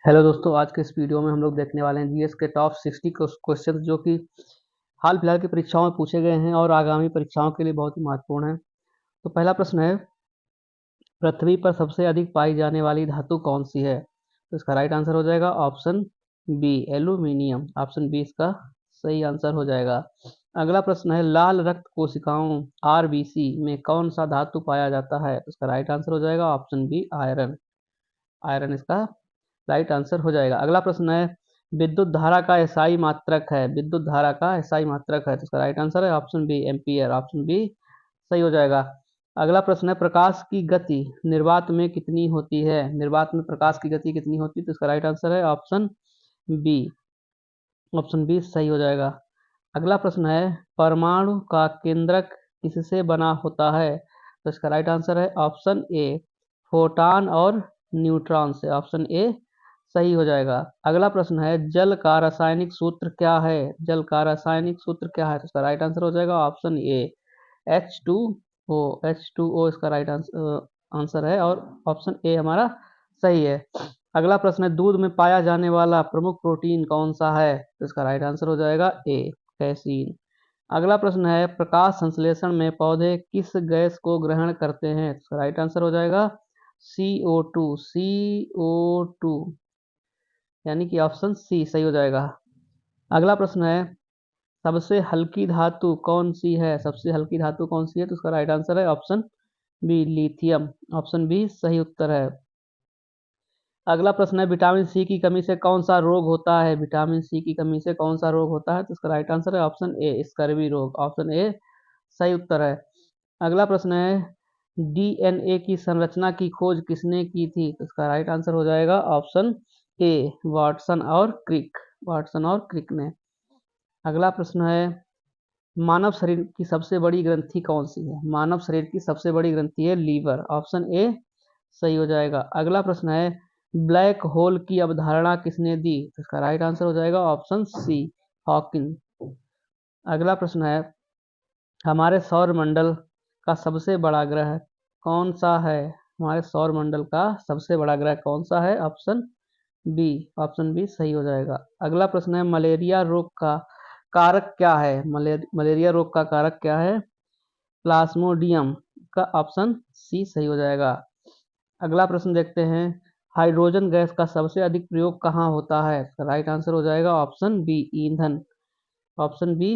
Hello दोस्तों, आज के इस वीडियो में हम लोग देखने वाले हैं जीएस के टॉप 60 क्वेश्चन जो कि हाल फिलहाल की परीक्षाओं में पूछे गए हैं और आगामी परीक्षाओं के लिए बहुत ही महत्वपूर्ण है। तो पहला प्रश्न है, पृथ्वी पर सबसे अधिक पाई जाने वाली धातु कौन सी है? तो इसका राइट आंसर हो जाएगा option B, aluminium. Option B इसका सही आंसर हो जाएगा। अगला प्रश्न है, लाल रक्त कोशिकाओं आरबीसी में कौन सा धातु पाया जाता है? तो इसका राइट आंसर हो जाएगा ऑप्शन बी, आयरन। आयरन इसका राइट आंसर हो जाएगा। अगला प्रश्न है, विद्युत धारा का एसआई मात्रक है। विद्युत धारा का एसआई मात्रक है तो इसका राइट आंसर है option B, ampere. Option B सही हो जाएगा। अगला प्रश्न है, प्रकाश की गति निर्वात में कितनी होती है? निर्वात में प्रकाश की गति कितनी होती है? तो इसका राइट आंसर है ऑप्शन बी। ऑप्शन बी सही हो जाएगा। अगला प्रश्न है, परमाणु का केंद्रक किससे बना होता है? तो इसका राइट आंसर है ऑप्शन ए, फोटॉन और न्यूट्रॉन से। ऑप्शन ए सही हो जाएगा। अगला प्रश्न है, जल का रासायनिक सूत्र क्या है? जल का रासायनिक सूत्र क्या है? तो इसका राइट आंसर हो जाएगा ऑप्शन ए, H2O। H2O इसका राइट आंसर है और ऑप्शन ए हमारा सही है। अगला प्रश्न है, दूध में पाया जाने वाला प्रमुख प्रोटीन कौन सा है? तो इसका राइट आंसर हो जाएगा ए, कैसीन। अगला प्रश्न है, प्रकाश संश्लेषण में पौधे किस गैस को ग्रहण करते हैं? तो इसका राइट आंसर हो जाएगा CO2। CO2 यानी कि ऑप्शन सी सही हो जाएगा। अगला प्रश्न है, सबसे हल्की धातु कौन सी है? सबसे हल्की धातु कौन सी है? तो उसका राइट आंसर है option B, lithium. Option B सही उत्तर है। अगला प्रश्न है, विटामिन सी की कमी से कौन सा रोग होता है? विटामिन सी की कमी से कौन सा रोग होता है? तो इसका राइट आंसर है ऑप्शन ए, स्कर्वी रोग। ऑप्शन ए सही उत्तर है। अगला प्रश्न है, डीएनए की संरचना की खोज किसने की थी? तो इसका राइट आंसर हो जाएगा ऑप्शन ए, वाटसन और क्रिक। वाटसन और क्रिक ने। अगला प्रश्न है, मानव शरीर की सबसे बड़ी ग्रंथि कौन सी है? मानव शरीर की सबसे बड़ी ग्रंथि है लीवर। ऑप्शन ए सही हो जाएगा। अगला प्रश्न है, ब्लैक होल की अवधारणा किसने दी? तो इसका राइट आंसर हो जाएगा ऑप्शन सी, हॉकिंग। अगला प्रश्न है, हमारे सौर मंडल का सबसे बड़ा ग्रह कौन सा है? हमारे सौर मंडल का सबसे बड़ा ग्रह कौन सा है? Option B. ऑप्शन बी सही हो जाएगा। अगला प्रश्न है, मलेरिया रोग का कारक क्या है? मलेरिया रोग का कारक क्या है? प्लाज्मोडियम का। ऑप्शन सी सही हो जाएगा। अगला प्रश्न देखते हैं, हाइड्रोजन गैस का सबसे अधिक प्रयोग कहाँ होता है? राइट आंसर हो जाएगा ऑप्शन बी, ईंधन। ऑप्शन बी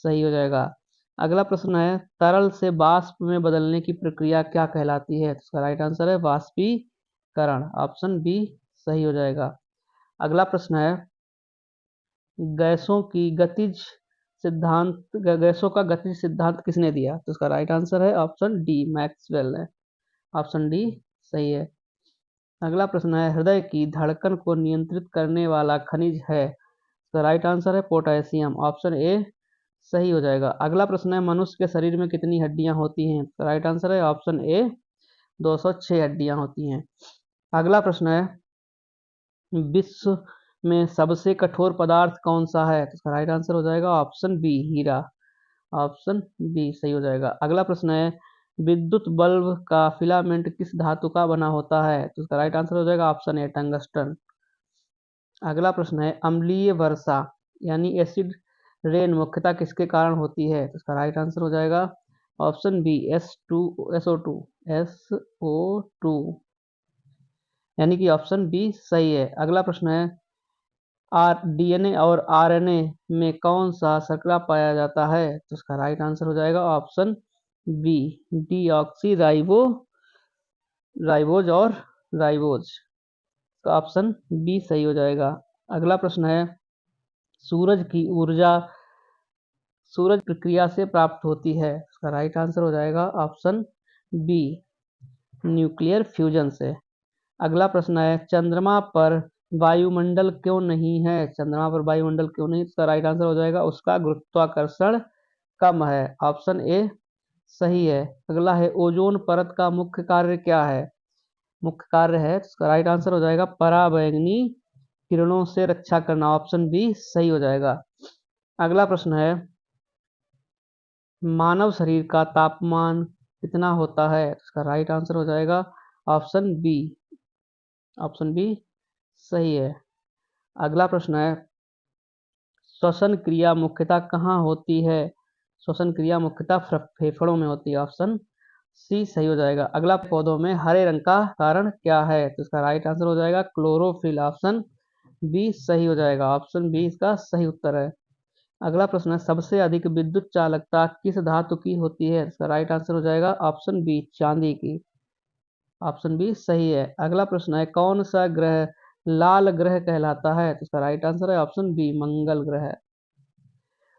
सही हो जाएगा। अगला प्रश्न है, तरल से वाष्प में बदलने की प्रक्रिया क्या कहलाती है? इसका राइट आंसर है वाष्पीकरण। ऑप्शन बी सही हो जाएगा। अगला प्रश्न है, गैसों की गतिज सिद्धांत गैसों का गतिज सिद्धांत किसने दिया? तो इसका राइट आंसर है ऑप्शन डी, मैक्सवेल ने। ऑप्शन डी सही है। अगला प्रश्न है, हृदय की धड़कन को नियंत्रित करने वाला खनिज है? इसका राइट आंसर है पोटेशियम। ऑप्शन ए सही हो जाएगा। अगला प्रश्न है, मनुष्य के शरीर में कितनी हड्डियां होती हैं? तो राइट आंसर है ऑप्शन ए, 206 हड्डियां होती हैं। अगला प्रश्न है, विश्व में सबसे कठोर पदार्थ कौन सा है? तो इसका राइट आंसर हो जाएगा ऑप्शन बी, हीरा। ऑप्शन बी सही हो जाएगा। अगला प्रश्न है, विद्युत बल्ब का फिलामेंट किस धातु का बना होता है? तो इसका राइट आंसर हो जाएगा ऑप्शन ए, टंगस्टन। अगला प्रश्न है, अम्लीय वर्षा यानी एसिड रेन मुख्यतः किसके कारण होती है? तो इसका राइट आंसर हो जाएगा ऑप्शन बी, SO2 यानी कि ऑप्शन बी सही है। अगला प्रश्न है, डीएनए और आरएनए में कौन सा शर्करा पाया जाता है? तो इसका राइट आंसर हो जाएगा ऑप्शन बी, डीऑक्सी राइबोज और राइबोज का। ऑप्शन बी सही हो जाएगा। अगला प्रश्न है, सूरज की ऊर्जा सूरज प्रक्रिया से प्राप्त होती है? इसका राइट आंसर हो जाएगा ऑप्शन बी, न्यूक्लियर फ्यूजन से। अगला प्रश्न है, चंद्रमा पर वायुमंडल क्यों नहीं है? चंद्रमा पर वायुमंडल क्यों नहीं? इसका राइट आंसर हो जाएगा उसका गुरुत्वाकर्षण कम है। ऑप्शन ए सही है। अगला है, ओजोन परत का मुख्य कार्य क्या है? मुख्य कार्य है, इसका राइट आंसर हो जाएगा पराबैंगनी किरणों से रक्षा करना। ऑप्शन बी सही हो जाएगा। अगला प्रश्न है, मानव शरीर का तापमान कितना होता है? इसका राइट आंसर हो जाएगा ऑप्शन बी। ऑप्शन बी सही है। अगला प्रश्न है, श्वसन क्रिया मुख्यतः कहाँ होती है? श्वसन क्रिया मुख्यतः फेफड़ों में होती है। ऑप्शन सी सही हो जाएगा। अगला, पौधों में हरे रंग का कारण क्या है? तो इसका राइट आंसर हो जाएगा क्लोरोफिल। ऑप्शन बी सही हो जाएगा। ऑप्शन बी इसका सही उत्तर है। अगला प्रश्न है, सबसे अधिक विद्युत चालकता किस धातु की होती है? इसका राइट आंसर हो जाएगा ऑप्शन बी चांदी की। ऑप्शन बी सही है। अगला प्रश्न है, कौन सा ग्रह लाल ग्रह कहलाता है? तो इसका राइट आंसर है ऑप्शन बी मंगल ग्रह।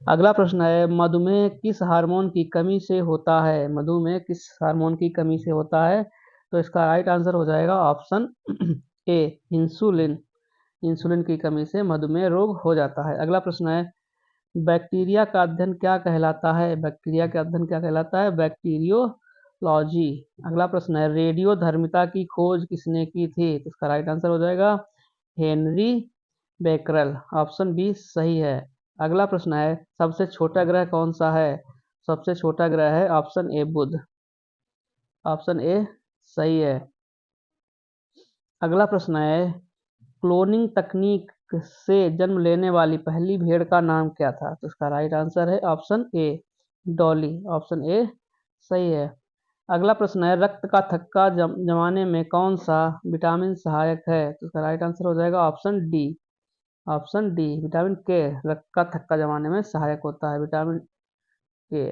अगला प्रश्न है, मधुमेह किस हार्मोन की कमी से होता है? मधुमेह किस हार्मोन की कमी से होता है? तो इसका राइट आंसर हो जाएगा ऑप्शन ए इंसुलिन। इंसुलिन की कमी से मधुमेह रोग हो जाता है। अगला प्रश्न है, बैक्टीरिया का अध्ययन क्या कहलाता है? बैक्टीरिया का अध्ययन क्या कहलाता है? बैक्टीरियोलॉजी। अगला प्रश्न है, रेडियोधर्मिता की खोज किसने की थी? तो इसका राइट आंसर हो जाएगा हेनरी बेकरल। ऑप्शन बी सही है। अगला प्रश्न है, सबसे छोटा ग्रह कौन सा है? सबसे छोटा ग्रह है option A Budh. Option A सही है। अगला प्रश्न है, क्लोनिंग तकनीक से जन्म लेने वाली पहली भेड़ का नाम क्या था? तो इसका राइट आंसर है option A Dolly. Option A सही है। अगला प्रश्न है, रक्त का थक्का जमाने में कौन सा विटामिन सहायक है? तो इसका राइट आंसर हो जाएगा option D. Option D vitamin के रक्त का थक्का जमाने में सहायक होता है, विटामिन के।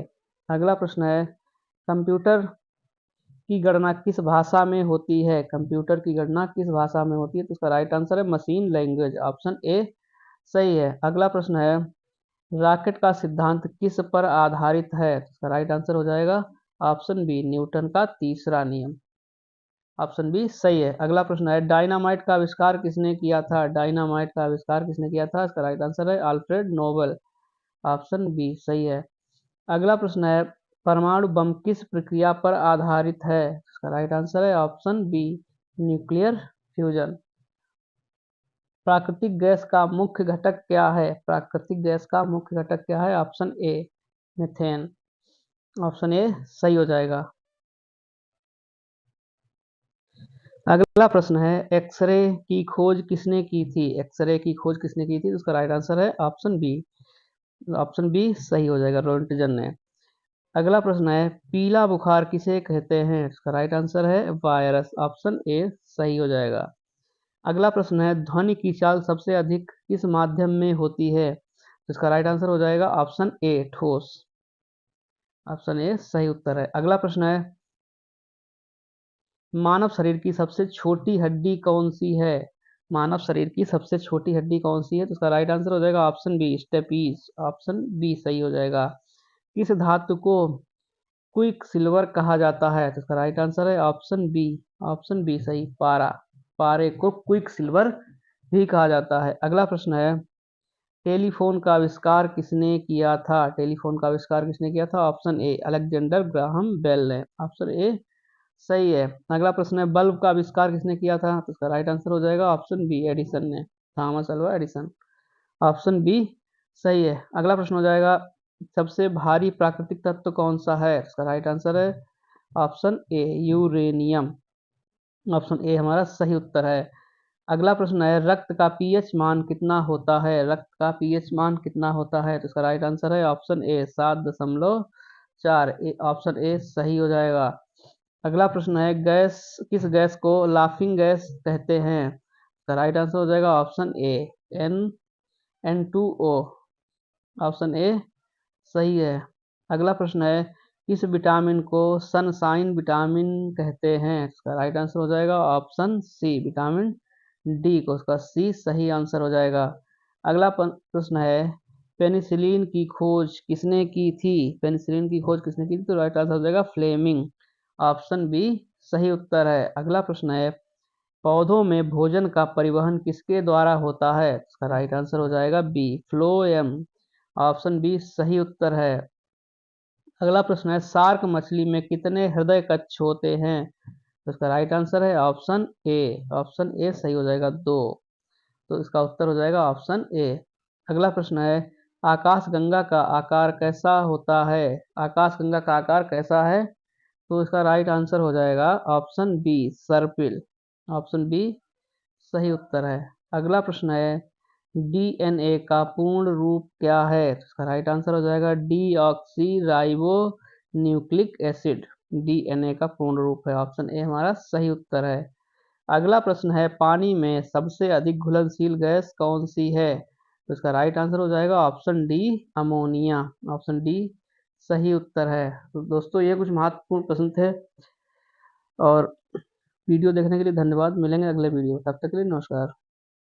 अगला प्रश्न है, कंप्यूटर की गणना किस भाषा में होती है? कंप्यूटर की गणना किस भाषा में होती है? तो इसका राइट आंसर है मशीन लैंग्वेज। ऑप्शन ए सही है। अगला प्रश्न है, रॉकेट का सिद्धांत किस पर आधारित है? तो इसका राइट आंसर हो जाएगा ऑप्शन बी न्यूटन का तीसरा नियम। ऑप्शन बी सही है। अगला प्रश्न है, डायनामाइट का आविष्कार किसने किया था? डायनामाइट का आविष्कार किसने किया था? इसका राइट आंसर है अल्फ्रेड नोबेल। ऑप्शन बी सही है। अगला प्रश्न है, परमाणु बम किस प्रक्रिया पर आधारित है? इसका राइट आंसर है ऑप्शन बी न्यूक्लियर फ्यूजन। प्राकृतिक गैस का मुख्य घटक क्या है? प्राकृतिक गैस का मुख्य घटक क्या है? Option A methane. Option A सही हो जाएगा। अगला प्रश्न है, एक्सरे की खोज किसने की थी? एक्सरे की खोज किसने की थी? उसका राइट आंसर है ऑप्शन बी। ऑप्शन बी सही हो जाएगा, रोंटगन ने। अगला प्रश्न है, पीला बुखार किसे कहते हैं? इसका राइट आंसर है वायरस। ऑप्शन ए सही हो जाएगा। अगला प्रश्न है, ध्वनि की चाल सबसे अधिक किस माध्यम में होती है? इसका राइट आंसर हो जाएगा ऑप्शन ए ठोस। ऑप्शन ए सही उत्तर है। अगला प्रश्न है, मानव शरीर की सबसे छोटी हड्डी कौन सी है? मानव शरीर की सबसे छोटी हड्डी कौन सी है? तो उसका राइट आंसर हो जाएगा option B steppes. Option B सही हो जाएगा। किस धातु को क्विक सिल्वर कहा जाता है? तो इसका राइट आंसर है ऑप्शन बी। ऑप्शन बी सही, पारा। पारे को क्विक सिल्वर भी कहा जाता है। अगला प्रश्न है, टेलीफोन का आविष्कार किसने किया था? टेलीफोन का आविष्कार किसने किया था? Option A Alexander Graham Bell ने। ऑप्शन ए सही है। अगला प्रश्न है, बल्ब का आविष्कार किसने किया था? तो इसका राइट आंसर हो जाएगा ऑप्शन बी एडिसन ने, Thomas Alva Edison. Option B सही है। अगला प्रश्न हो जाएगा, सबसे भारी प्राकृतिक तत्व कौन सा है? इसका राइट आंसर है option A uranium. Option A हमारा सही उत्तर है। अगला प्रश्न है, रक्त का पीएच मान कितना होता है? रक्त का पीएच मान कितना होता है? तो इसका राइट आंसर है ऑप्शन ए 7.4। ऑप्शन ए सही हो जाएगा। अगला प्रश्न है, गैस किस गैस को लाफिंग गैस कहते हैं? तो राइट आंसर हो जाएगा option A N N2O। Option A सही है। अगला प्रश्न है, किस विटामिन को सनशाइन विटामिन कहते हैं? इसका राइट आंसर हो जाएगा ऑप्शन सी विटामिन डी को, उसका सी सही आंसर हो जाएगा। अगला प्रश्न है, पेनिसिलिन की खोज किसने की थी? पेनिसिलिन की खोज किसने की थी? तो राइट आंसर हो जाएगा फ्लेमिंग। ऑप्शन बी सही उत्तर है। अगला प्रश्न है, पौधों में भोजन का परिवहन किसके द्वारा होता है? इसका राइट आंसर हो जाएगा बी फ्लोएम। ऑप्शन बी सही उत्तर है। अगला प्रश्न है, शार्क मछली में कितने हृदय कक्ष होते हैं? तो इसका राइट आंसर है ऑप्शन ए। ऑप्शन ए सही हो जाएगा 2। तो इसका उत्तर हो जाएगा ऑप्शन ए। अगला प्रश्न है, आकाशगंगा का आकार कैसा होता है? आकाशगंगा का आकार कैसा है? तो इसका राइट आंसर हो जाएगा ऑप्शन बी सर्पिल। ऑप्शन बी सही उत्तर है। अगला प्रश्न है डीएनए का पूर्ण रूप क्या है? तो इसका राइट आंसर हो जाएगा deoxy ribo nucleic acid. DNA का पूर्ण रूप है, ऑप्शन ए हमारा सही उत्तर है। अगला प्रश्न है पानी में सबसे अधिक घुलनशील गैस कौन सी है? तो इसका राइट आंसर हो जाएगा option D ammonia. Option D सही उत्तर है। तो दोस्तों ये कुछ महत्वपूर्ण प्रश्न थे और वीडियो देखने के लिए धन्यवाद। मिलेंगे अगले वीडियो, तब तक के लिए नमस्कार।